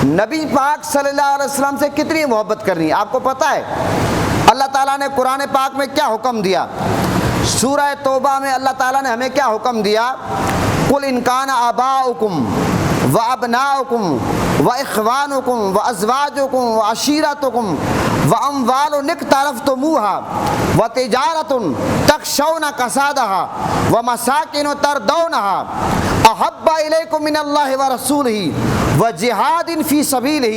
نبی پاک صلی اللہ علیہ وسلم سے کتنی محبت کرنی ہے آپ کو پتہ ہے؟ اللہ تعالیٰ نے قرآن پاک میں کیا حکم دیا؟ سورہ توبہ میں اللہ تعالیٰ نے ہمیں کیا حکم دیا؟ قُلْ إِنْ كَانَ آبَاؤُكُمْ وَأَبْنَاؤُكُمْ وَإِخْوَانُكُمْ وَأَزْوَاجُكُمْ وَعَشِيرَتُكُمْ وَأَمْوَالٌ اقْتَرَفْتُمُوهَا وَتِجَارَةٌ تَخْشَوْنَ كَسَادَهَا وَمَسَاكِنُ تَرْضَوْنَهَا أَحَبَّ إِلَيْكُم مِّنَ اللَّهِ وَرَسُولِهِ وَجِهَادٍ فِي سَبِيلِهِ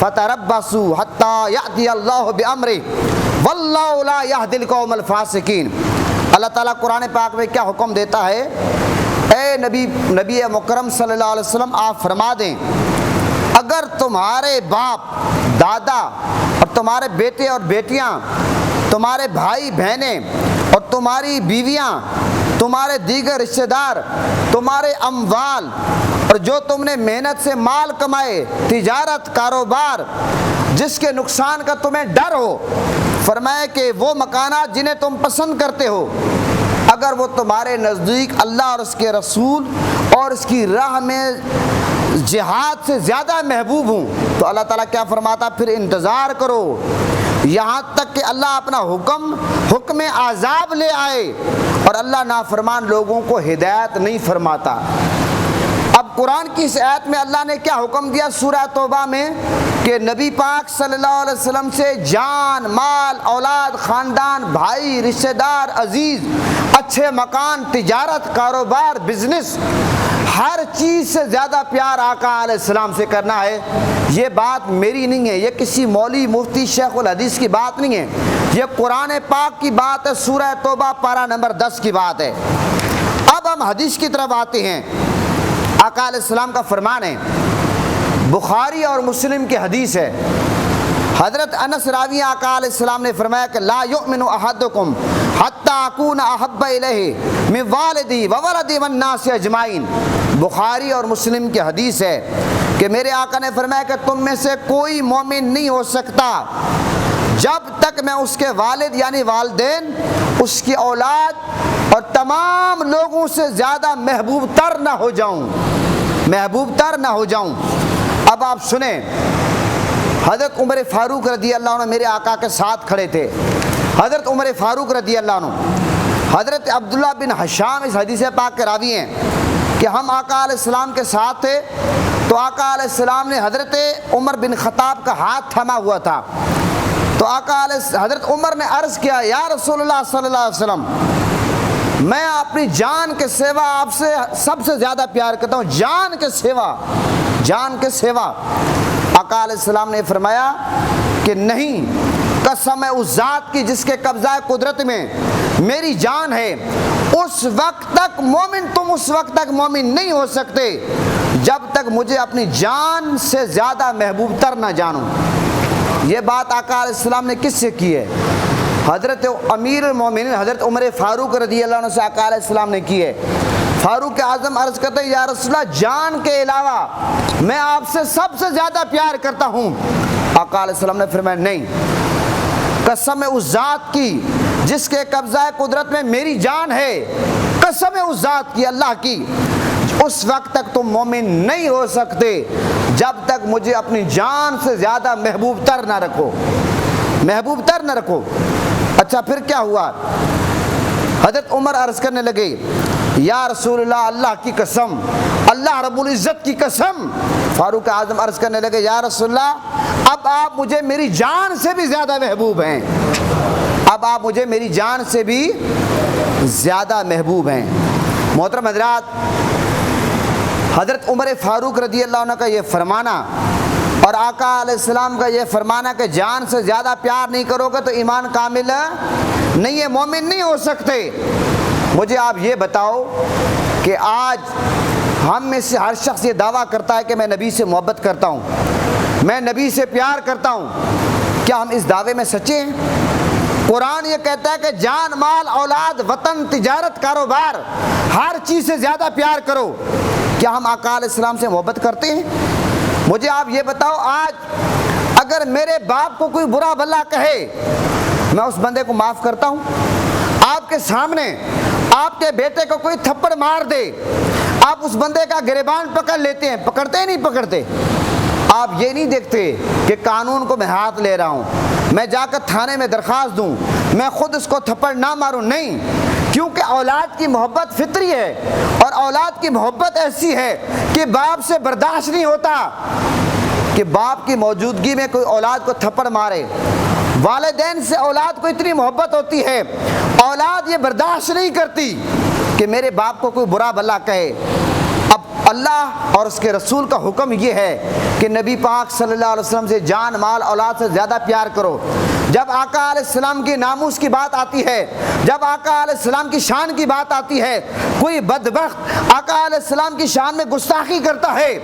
فَتَرَبَّصُوا حَتَّى يَأْتِيَ اللَّهُ بِأَمْرِهِ وَاللَّهُ لَا يَهْدِي الْقَوْمَ الْفَاسِقِينَ۔ اللہ تعالیٰ قرآن پاک میں کیا حکم دیتا ہے؟ اے نبی مکرم صلی اللہ علیہ وسلم آپ فرما دیں اگر تمہارے باپ دادا اور تمہارے بیٹے اور بیٹیاں، تمہارے بھائی بہنیں اور تمہاری بیویاں، تمہارے دیگر رشتہ دار، تمہارے اموال اور جو تم نے محنت سے مال کمائے، تجارت، کاروبار جس کے نقصان کا تمہیں ڈر ہو، فرمایا کہ وہ مکانات جنہیں تم پسند کرتے ہو اگر وہ تمہارے نزدیک اللہ اور اس کے رسول اور اس کی راہ میں جہاد سے زیادہ محبوب ہوں تو اللہ تعالیٰ کیا فرماتا؟ پھر انتظار کرو یہاں تک کہ اللہ اپنا حکم عذاب لے آئے، اور اللہ نافرمان لوگوں کو ہدایت نہیں فرماتا۔ اب قرآن کی اس آیت میں اللہ نے کیا حکم دیا سورہ توبہ میں کہ نبی پاک صلی اللہ علیہ وسلم سے جان، مال، اولاد، خاندان، بھائی، رشتہ دار، عزیز، اچھے مکان، تجارت، کاروبار، بزنس، ہر چیز سے زیادہ پیار آقا علیہ السلام سے کرنا ہے۔ یہ بات میری نہیں ہے، یہ کسی مولوی مفتی شیخ الحدیث کی بات نہیں ہے، یہ قرآن پاک کی بات ہے، سورہ توبہ پارہ نمبر 10 کی بات ہے۔ اب ہم حدیث کی طرف آتے ہیں۔ آقا علیہ السلام کا فرمان ہے، بخاری اور مسلم کی حدیث ہے، حضرت انس راوی آقا علیہ السلام نے فرمایا کہ لا یؤمن احدکم حتی اکون احب الیہ من والدی وولدی والناس اجمعین۔ بخاری اور مسلم کی حدیث ہے کہ میرے آقا نے فرمایا کہ تم میں سے کوئی مومن نہیں ہو سکتا جب تک میں اس کے والد یعنی والدین، اس کی اولاد اور تمام لوگوں سے زیادہ محبوب تر نہ ہو جاؤں۔ اب آپ سنیں، حضرت عمر فاروق رضی اللہ عنہ میرے آقا کے ساتھ کھڑے تھے۔ حضرت عمر فاروق رضی اللہ عنہ، حضرت عبداللہ بن حشام اس حدیث پاک کے راوی ہیں کہ ہم آقا علیہ السلام کے ساتھ تھے تو آقا علیہ السلام نے حضرت عمر بن خطاب کا ہاتھ تھما ہوا تھا، تو حضرت عمر نے عرض کیا یا رسول اللہ صلی اللہ علیہ وسلم، میں اپنی جان کے سوا آپ سے سب سے زیادہ پیار کرتا ہوں، جان کے سوا۔ آقا علیہ السلام نے فرمایا کہ نہیں، قسم ہے اس ذات کی جس کے قبضہ قدرت میں میری جان ہے، اس وقت تک مومن نہیں ہو سکتے جب تک مجھے اپنی جان سے زیادہ محبوب تر نہ جانوں۔ یہ بات آقا علیہ السلام نے کس سے کی ہے؟ حضرت امیر المومنین حضرت عمر فاروق رضی اللہ عنہ سے آقا علیہ السلام نے کی ہے۔ فاروق اعظم عرض کرتے ہیں یا رسول اللہ، جان کے علاوہ میں آپ سے سب سے زیادہ پیار کرتا ہوں۔ آقا علیہ السلام نے فرمایا نہیں، قسم اس ذات کی جس کے قبضہ قدرت میں میری جان ہے، قسم اس ذات کی، اللہ کی، اس وقت تک تم مومن نہیں ہو سکتے جب تک مجھے اپنی جان سے زیادہ محبوب تر نہ رکھو۔ اچھا پھر کیا ہوا؟ حضرت عمر عرض کرنے لگے یا رسول اللہ، اللہ کی قسم، اللہ رب العزت کی قسم۔ فاروق اعظم عرض کرنے لگے یا رسول اللہ، اب آپ مجھے میری جان سے بھی زیادہ محبوب ہیں۔ محترم حضرات، حضرت عمر فاروق رضی اللہ عنہ کا یہ فرمانا اور آقا علیہ السلام کا یہ فرمانا کہ جان سے زیادہ پیار نہیں کرو گے تو ایمان کامل نہیں ہے، مومن نہیں ہو سکتے۔ مجھے آپ یہ بتاؤ کہ آج ہم میں سے ہر شخص یہ دعویٰ کرتا ہے کہ میں نبی سے محبت کرتا ہوں، میں نبی سے پیار کرتا ہوں، کیا ہم اس دعوے میں سچے ہیں؟ قرآن یہ کہتا ہے کہ جان، مال، اولاد، وطن، تجارت، کاروبار، ہر چیز سے زیادہ پیار کرو۔ کیا ہم آقا علیہ السلام سے محبت کرتے ہیں؟ مجھے آپ یہ بتاؤ، آج اگر میرے باپ کو کوئی برا بھلا کہے میں اس بندے کو معاف کرتا ہوں؟ آپ کے سامنے آپ کے بیٹے کو کوئی تھپڑ مار دے، آپ اس بندے کا گریبان پکڑ لیتے ہیں، پکڑتے ہیں نہیں پکڑتے؟ آپ یہ نہیں دیکھتے کہ قانون کو میں ہاتھ لے رہا ہوں، میں جا کر تھانے میں درخواست دوں، میں خود اس کو تھپڑ نہ ماروں، نہیں، کیونکہ اولاد کی محبت فطری ہے، اور اولاد کی محبت ایسی ہے کہ باپ سے برداشت نہیں ہوتا کہ باپ کی موجودگی میں کوئی اولاد کو تھپڑ مارے۔ والدین سے اولاد کو اتنی محبت ہوتی ہے، اولاد یہ برداشت نہیں کرتی کہ میرے باپ کو کوئی برا بھلا کہے۔ اب اللہ اور اس کے رسول کا حکم یہ ہے کہ نبی پاک صلی اللہ علیہ وسلم سے جان مال اولاد سے زیادہ پیار کرو۔ جب آقا علیہ السلام کی ناموس کی بات آتی ہے، جب آقا علیہ السلام کی شان کی بات آتی ہے، کوئی بدبخت آقا علیہ السلام کی شان میں گستاخی کرتا ہے،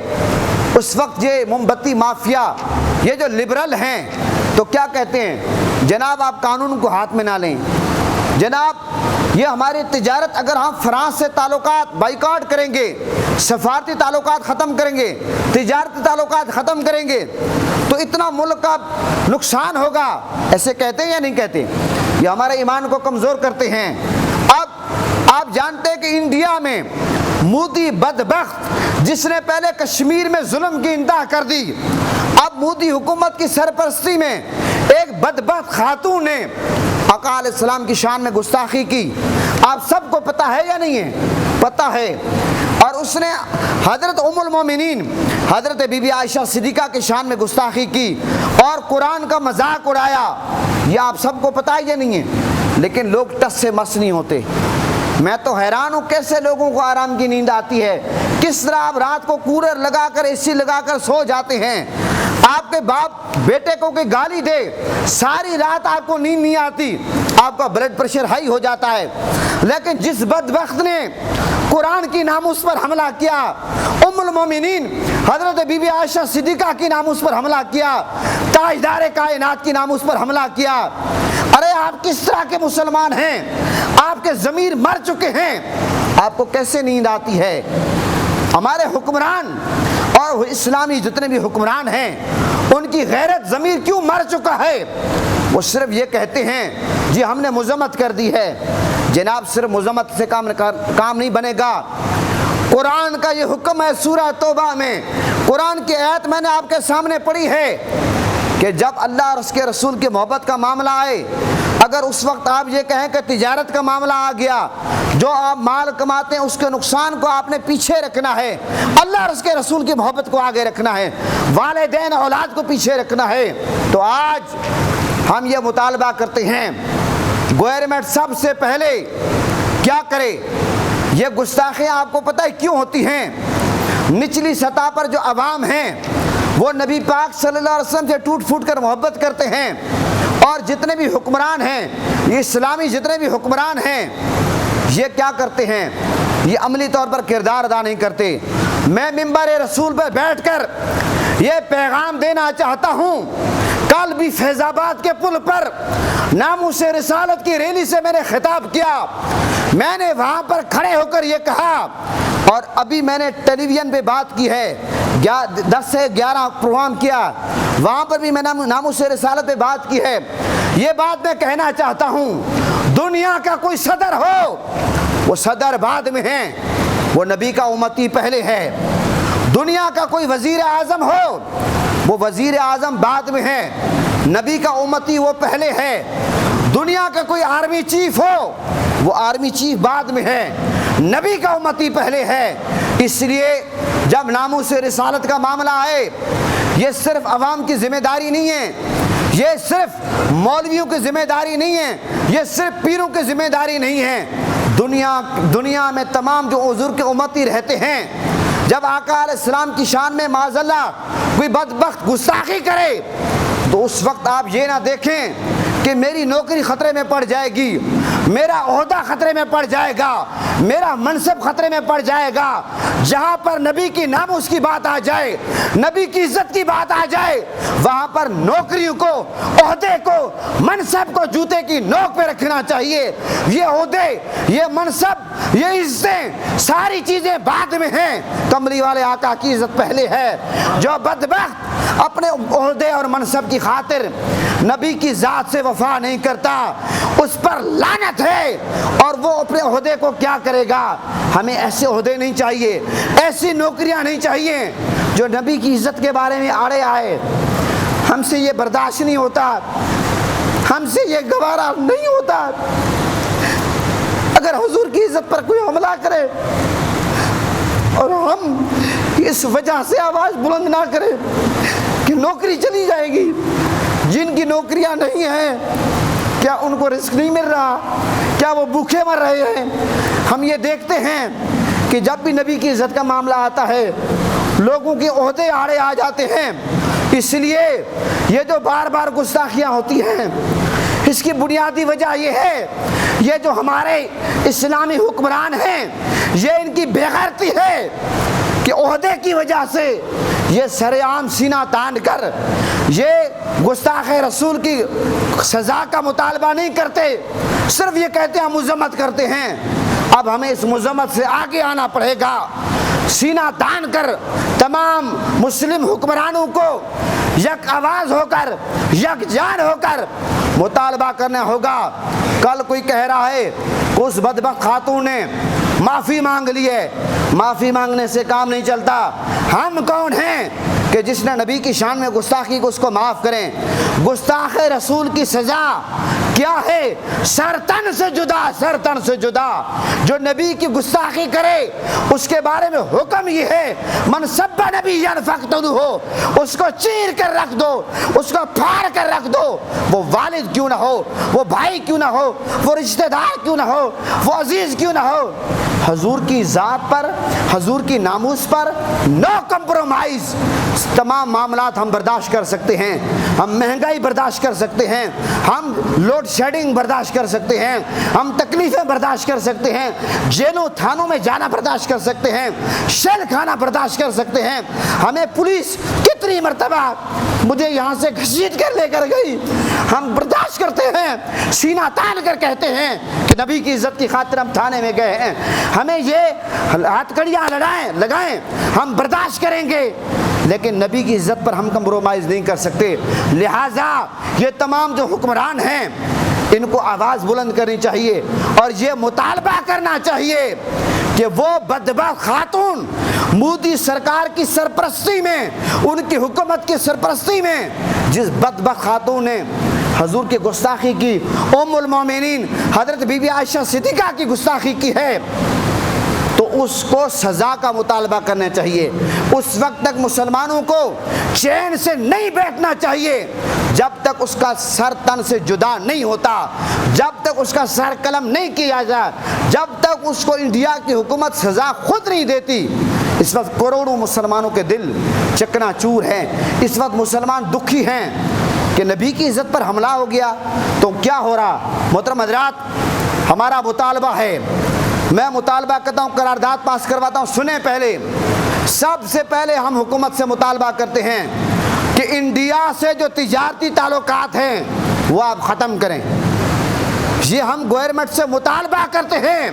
اس وقت یہ موم بتی مافیا، یہ جو لبرل ہیں، تو کیا کہتے ہیں؟ جناب آپ قانون کو ہاتھ میں نہ لیں، جناب یہ ہماری تجارت، اگر ہم فرانس سے تعلقات بائیکاٹ کریں گے، سفارتی تعلقات ختم کریں گے، تجارتی تعلقات ختم کریں گے، تو اتنا ملک کا نقصان ہوگا، ایسے کہتے ہیں یا نہیں کہتے؟ یہ ہمارے ایمان کو کمزور کرتے ہیں۔ اب آپ جانتے ہیں کہ انڈیا میں مودی بدبخت، جس نے پہلے کشمیر میں ظلم کی انتہا کر دی، اب مودی حکومت کی سرپرستی میں ایک بدبخت خاتون نے آقا علیہ السلام کی شان میں گستاخی کی۔ آپ سب کو پتہ ہے یا نہیں ہے؟ پتہ ہے۔ اور اس نے حضرت ام المومنین حضرت بی بی عائشہ صدیقہ کی شان میں گستاخی کی اور قرآن کا مذاق اڑایا۔ یہ آپ سب کو پتہ ہے یا نہیں ہے؟ لیکن لوگ ٹس سے مس نہیں ہوتے۔ میں تو حیران ہوں کیسے لوگوں کو آرام کی نیند آتی ہے، کس طرح آپ رات کو کولر لگا کر اے سی لگا کر سو جاتے ہیں۔ آپ کے باپ بیٹے کو کوئی گالی دے، ساری رات آپ کو نیند نہیں آتی، آپ کا بلڈ پریشر ہائی ہو جاتا ہے۔ لیکن جس بدبخت نے قرآن کی ناموس پر حملہ کیا، ام المومنین حضرت بی بی عائشہ صدیقہ کی ناموس پر حملہ کیا، تاجدار کائنات کی ناموس پر حملہ کیا، ارے آپ کس طرح کے مسلمان ہیں؟ آپ کے ضمیر مر چکے ہیں، آپ کو کیسے نیند آتی ہے؟ ہمارے حکمران اور اسلامی جتنے بھی حکمران ہیں، ان کی غیرت ضمیر کیوں مر چکا ہے؟ وہ صرف یہ کہتے ہیں جی ہم نے مذمت کر دی ہے۔ جناب صرف مذمت سے کام نہیں بنے گا۔ قرآن کا یہ حکم ہے سورہ توبہ میں، قرآن کی آیت میں نے آپ کے سامنے پڑھی ہے کہ جب اللہ اور اس کے رسول کی محبت کا معاملہ آئے، اگر اس وقت آپ یہ کہیں کہ تجارت کا معاملہ آ گیا، جو آپ مال کماتے ہیں اس کے نقصان کو آپ نے پیچھے رکھنا ہے، اللہ اور اس کے رسول کی محبت کو آگے رکھنا ہے، والدین اولاد کو پیچھے رکھنا ہے، تو آج ہم یہ مطالبہ کرتے ہیں گورنمنٹ سب سے پہلے کیا کرے؟ یہ گستاخیاں آپ کو پتہ ہے کیوں ہوتی ہیں؟ نچلی سطح پر جو عوام ہیں وہ نبی پاک صلی اللہ علیہ وسلم سے ٹوٹ پھوٹ کر محبت کرتے ہیں، اور جتنے بھی حکمران ہیں، یہ اسلامی جتنے بھی حکمران ہیں، یہ کیا کرتے ہیں؟ یہ عملی طور پر کردار ادا نہیں کرتے۔ میں منبر رسول پر بیٹھ کر یہ پیغام دینا چاہتا ہوں، کل بھی فیض آباد کے پل پر ناموس رسالت کی ریلی سے میں نے خطاب کیا، میں نے وہاں پر کھڑے ہو کر یہ کہا، اور ابھی میں نے ٹیلی ویژن پہ بات کی ہے، 10 سے 11 پروگرام کیا، وہاں پر بھی میں نے ناموس رسالت پہ بات کی ہے۔ یہ بات میں کہنا چاہتا ہوں، دنیا کا کوئی صدر ہو، وہ صدر بعد میں ہے، وہ نبی کا امتی پہلے ہے۔ دنیا کا کوئی وزیر اعظم ہو، وہ وزیر اعظم بعد میں ہے، نبی کا امتی وہ پہلے ہے۔ دنیا کا کوئی آرمی چیف ہو، وہ آرمی چیف بعد میں ہے، نبی کا امتی پہلے ہے۔ اس لیے جب ناموس رسالت کا معاملہ آئے، یہ صرف عوام کی ذمہ داری نہیں ہے، یہ صرف مولویوں کی ذمہ داری نہیں ہے، یہ صرف پیروں کی ذمہ داری نہیں ہے۔ دنیا میں تمام جو حضور کے امتی رہتے ہیں، جب آقا علیہ السلام کی شان میں معاذ اللہ کوئی بدبخت گستاخی کرے، تو اس وقت آپ یہ نہ دیکھیں کہ میری نوکری خطرے میں پڑ جائے گی، میرا عہدہ خطرے میں پڑ جائے گا، میرا منصب خطرے میں پڑ جائے گا۔ جہاں پر نبی کی ناموس کی بات آ جائے، نبی کی عزت کی بات آ جائے، وہاں پر نوکریوں کو، عہدے کو، منصب کو جوتے کی نوک پہ رکھنا چاہیے۔ یہ عہدے، یہ منصب، یہ عزتیں، ساری چیزیں بعد میں ہیں، کملی والے آقا کی عزت پہلے ہے۔ جو بدبخت اپنے عہدے اور منصب کی خاطر نبی کی ذات سے وفا نہیں کرتا، اس پر لعنت ہے، اور وہ اپنے عہدے کو کیا کرے گا؟ ہمیں ایسے عہدے نہیں چاہیے، ایسی نوکریاں نہیں چاہیے جو نبی کی عزت کے بارے میں آڑے آئے، ہم سے یہ برداشت نہیں ہوتا، ہم سے یہ گوارا نہیں ہوتا۔ اگر حضور کی عزت پر کوئی حملہ کرے اور ہم اس وجہ سے آواز بلند نہ کریں کہ نوکری چلی جائے گی، جن کی نوکریاں نہیں ہیں کیا ان کو رزق نہیں مل رہا؟ کیا وہ بھوکے مر رہے ہیں؟ ہم یہ دیکھتے ہیں کہ جب بھی نبی کی عزت کا معاملہ آتا ہے لوگوں کے عہدے آڑے آ جاتے ہیں۔ اس لیے یہ جو بار بار گستاخیاں ہوتی ہیں اس کی بنیادی وجہ یہ ہے، یہ جو ہمارے اسلامی حکمران ہیں یہ ان کی بے غیرتی ہے کہ عہدے کی وجہ سے یہ سر عام سینہ تان کر یہ گستاخ رسول کی سزا کا مطالبہ نہیں کرتے، صرف یہ کہتے ہیں مذمت کرتے ہیں۔ اب ہمیں اس مذمت سے آگے آنا پڑے گا، سینہ تان کر تمام مسلم حکمرانوں کو یک آواز ہو کر یک جان ہو کر مطالبہ کرنا ہوگا۔ کل کوئی کہہ رہا ہے کہ اس بدبخت خاتون نے معافی مانگ لی ہے، معافی مانگنے سے کام نہیں چلتا۔ ہم کون ہیں کہ جس نے نبی کی شان میں گستاخی کو اس کو معاف کریں؟ گستاخ رسول کی سزا کیا ہے؟ سر تن سے جدا، سر تن سے جدا۔ جو نبی کی گستاخی کرے اس کے بارے میں حکم یہ ہے من سب نبی فاقتلوہ، اس کو چیر کر رکھ دو، اس کو پھاڑ کر رکھ دو، وہ والد کیوں نہ ہو، وہ بھائی کیوں نہ ہو، وہ رشتہ دار کیوں نہ ہو، وہ عزیز کیوں نہ ہو۔ حضور کی ذات پر، حضور کی ناموس پر نو کمپرومائز۔ تمام معاملات ہم برداشت کر سکتے ہیں، ہم مہنگائی برداشت کر سکتے ہیں، ہم لوڈ شیڈنگ برداشت کر سکتے ہیں، ہم تکلیفیں برداشت کر سکتے ہیں، جیلوں تھانوں میں جانا برداشت کر سکتے ہیں، شیل کھانا برداشت کر سکتے ہیں۔ ہمیں پولیس کتنی مرتبہ مجھے یہاں سے گھسیٹ کر لے کر گئی، ہم برداشت کرتے ہیں، سینہ تان کر کہتے ہیں کہ نبی کی عزت کی خاطر ہم تھانے میں گئے ہیں۔ ہمیں یہ ہتھکڑیاں لگائیں ہم برداشت کریں گے، لیکن نبی کی عزت پر ہم کمپرومائز نہیں کر سکتے۔ لہٰذا یہ تمام جو حکمران ہیں ان کو آواز بلند کرنی چاہیے اور یہ مطالبہ کرنا چاہیے کہ وہ بدبخت خاتون مودی سرکار کی سرپرستی میں، ان کی حکومت کی سرپرستی میں جس بدبخت خاتون نے حضور کی گستاخی کی، ام المومنین حضرت بی بی عائشہ صدیقہ کی گستاخی کی ہے، تو اس کو سزا کا مطالبہ کرنا چاہیے۔ اس وقت تک مسلمانوں کو چین سے نہیں بیٹھنا چاہیے جب تک اس کا سر تن سے جدا نہیں ہوتا، جب تک اس کا سر قلم نہیں کیا جائے، جب تک اس کو انڈیا کی حکومت سزا خود نہیں دیتی۔ اس وقت کروڑوں مسلمانوں کے دل چکنا چور ہیں، اس وقت مسلمان دکھی ہیں کہ نبی کی عزت پر حملہ ہو گیا تو کیا ہو رہا۔ محترم حضرات، ہمارا مطالبہ ہے، میں مطالبہ کرتا ہوں، قرارداد پاس کرواتا ہوں۔ سنیں، پہلے سب سے پہلے ہم حکومت سے مطالبہ کرتے ہیں کہ انڈیا سے جو تجارتی تعلقات ہیں وہ آپ ختم کریں۔ یہ ہم گورنمنٹ سے مطالبہ کرتے ہیں،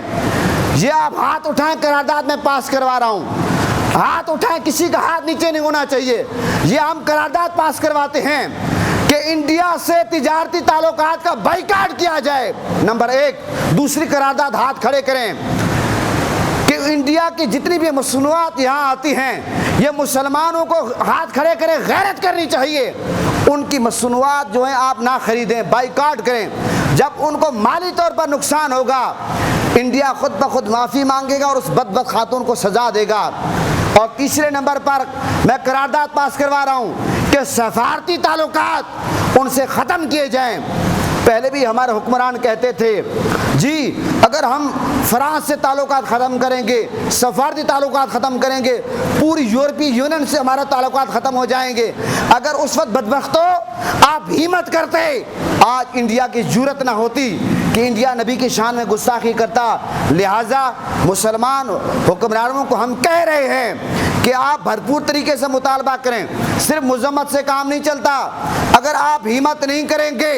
یہ آپ ہاتھ اٹھائیں، قرارداد میں پاس کروا رہا ہوں، ہاتھ اٹھائیں، کسی کا ہاتھ نیچے نہیں ہونا چاہیے۔ یہ ہم قرارداد پاس کرواتے ہیں کہ انڈیا سے تجارتی تعلقات کا بائیکاٹ کیا جائے، نمبر ایک۔ دوسری قرارداد ہاتھ کھڑے کریں کہ انڈیا کی جتنی بھی مصنوعات یہاں آتی ہیں یہ مسلمانوں کو ہاتھ کھڑے کریں، غیرت کرنی چاہیے، ان کی مصنوعات جو ہیں آپ نہ خریدیں، بائیکاٹ کریں۔ جب ان کو مالی طور پر نقصان ہوگا انڈیا خود بخود معافی مانگے گا اور اس بدبخت خاتون کو سزا دے گا۔ اور تیسرے نمبر پر میں قرارداد پاس کروا رہا ہوں کہ سفارتی تعلقات ان سے ختم کیے جائیں۔ پہلے بھی ہمارے حکمران کہتے تھے جی اگر ہم فرانس سے تعلقات ختم کریں گے، سفارتی تعلقات ختم کریں گے، پوری یورپی یونین سے ہمارے تعلقات ختم ہو جائیں گے۔ اگر اس وقت بدبختو آپ ہمت کرتے، آج انڈیا کی جرأت نہ ہوتی کہ انڈیا نبی کی شان میں گستاخی کرتا۔ لہٰذا مسلمان حکمرانوں کو ہم کہہ رہے ہیں کہ آپ بھرپور طریقے سے مطالبہ کریں، صرف مذمت سے کام نہیں چلتا۔ اگر آپ ہمت نہیں کریں گے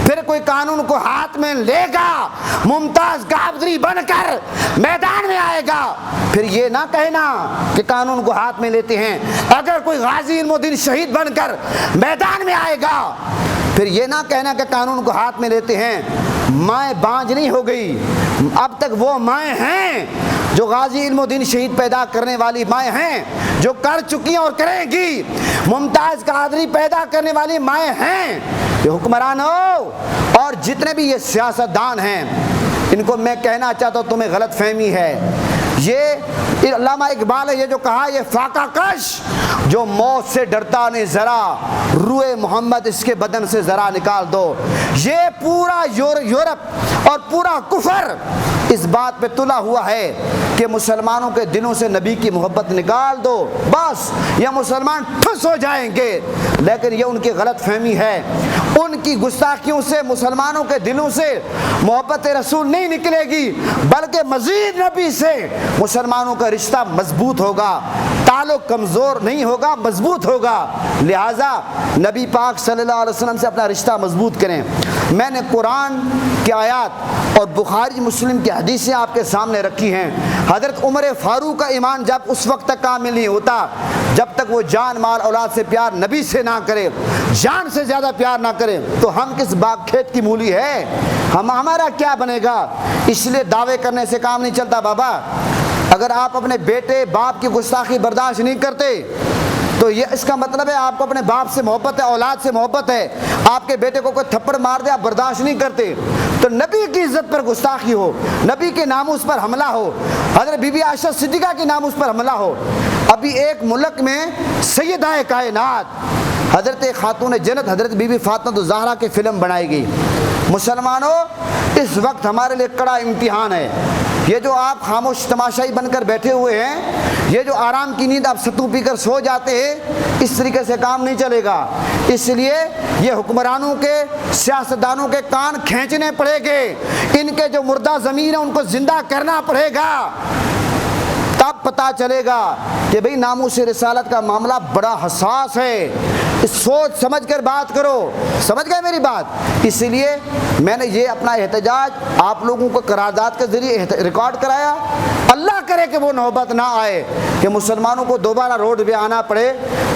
پھر کوئی قانون کو ہاتھ میں لے گا، ممتاز قادری بن کر میدان میں آئے گا، پھر یہ نہ کہنا کہ قانون کو ہاتھ میں لیتے ہیں۔ اگر کوئی غازی علم الدین شہید بن کر میدان میں آئے گا پھر یہ نہ کہنا کہ قانون کو ہاتھ میں لیتے ہیں۔ مائیں بانجھ نہیں ہو گئی، اب تک وہ مائیں ہیں جو غازی علم الدین شہید پیدا کرنے والی مائیں ہیں، جو کر چکی ہیں اور کریں گی، ممتاز قادری پیدا کرنے والی مائیں ہیں۔ یہ حکمرانوں اور جتنے بھی یہ سیاستدان ہیں، ان کو میں کہنا چاہتا ہوں تمہیں غلط فہمی ہے۔ یہ علامہ اقبال نے یہ جو کہا، یہ فاقہ کش جو موت سے ڈرتا نہیں ذرا، روئے محمد اس کے بدن سے ذرا نکال دو۔ یہ پورا یورپ اور پورا کفر اس بات پہ تلا ہوا ہے کہ مسلمانوں کے دلوں سے نبی کی محبت نکال دو، بس یہ مسلمان ٹھس ہو جائیں گے۔ لیکن یہ ان کی غلط فہمی ہے، ان کی گستاخیوں سے مسلمانوں کے دلوں سے محبت رسول نہیں نکلے گی، بلکہ مزید نبی سے مسلمانوں کا رشتہ مضبوط ہوگا، تعلق کمزور نہیں ہوگا، مضبوط ہوگا۔ لہٰذا نبی پاک صلی اللہ علیہ وسلم سے اپنا رشتہ مضبوط کریں۔ میں نے قرآن کی آیات اور بخاری مسلم کی حدیثیں آپ کے سامنے رکھی ہیں۔ حضرت عمر فاروق کا ایمان جب اس وقت تک کامل نہیں ہوتا جب تک وہ جان مال اولاد سے پیار نبی سے نہ کرے، جان سے زیادہ پیار نہ کرے، تو ہم کس باغ کھیت کی مولی ہے، ہمارا کیا بنے گا؟ اس لیے دعوے کرنے سے کام نہیں چلتا بابا۔ اگر آپ اپنے بیٹے باپ کی گستاخی برداشت نہیں کرتے تو یہ اس کا مطلب ہے آپ کو اپنے باپ سے محبت ہے، اولاد سے محبت ہے۔ آپ کے بیٹے کو کوئی تھپڑ مار دے آپ برداشت نہیں کرتے تو نبی کی عزت پر گستاخی ہو، نبی کے ناموس پر حملہ ہو، حضرت بی بی عائشہ صدیقہ کے ناموس پر حملہ ہو۔ ابھی ایک ملک میں سیدہ کائنات حضرت خاتون جنت حضرت بی بی فاطمہ الزہرا کی فلم بنائی گئی۔ مسلمانوں، اس وقت ہمارے لیے کڑا امتحان ہے۔ یہ جو آپ خاموش تماشائی بن کر بیٹھے ہوئے ہیں، یہ جو آرام کی نیند آپ ستو پی کر سو جاتے ہیں، اس طریقے سے کام نہیں چلے گا۔ اس لیے یہ حکمرانوں کے، سیاستدانوں کے کان کھینچنے پڑے گے، ان کے جو مردہ ضمیر ہیں ان کو زندہ کرنا پڑے گا، تب پتہ چلے گا کہ بھئی ناموس رسالت کا معاملہ بڑا حساس ہے۔ سوچ سمجھ کر بات کرو، سمجھ گئے میری بات؟ اس لیے میں نے یہ اپنا احتجاج آپ لوگوں کو قرارداد کے ذریعے ریکارڈ کرایا۔ اللہ کرے کہ وہ نوبت نہ آئے کہ مسلمانوں کو دوبارہ روڈ پہ آنا پڑے۔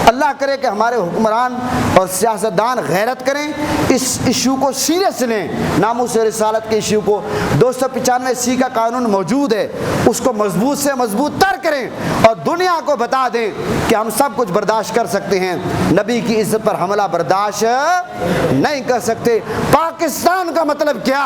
اللہ کرے کہ ہمارے حکمران اور سیاستدان غیرت کریں، اس ایشو کو سیریس لیں، ناموس رسالت کے ایشو کو۔ 295 کا قانون موجود ہے، اس کو مضبوط سے مضبوط تر کریں اور دنیا کو بتا دیں کہ ہم سب کچھ برداشت کر سکتے ہیں، نبی کی عزت پر حملہ برداشت نہیں کر سکتے۔ پاکستان کا مطلب کیا؟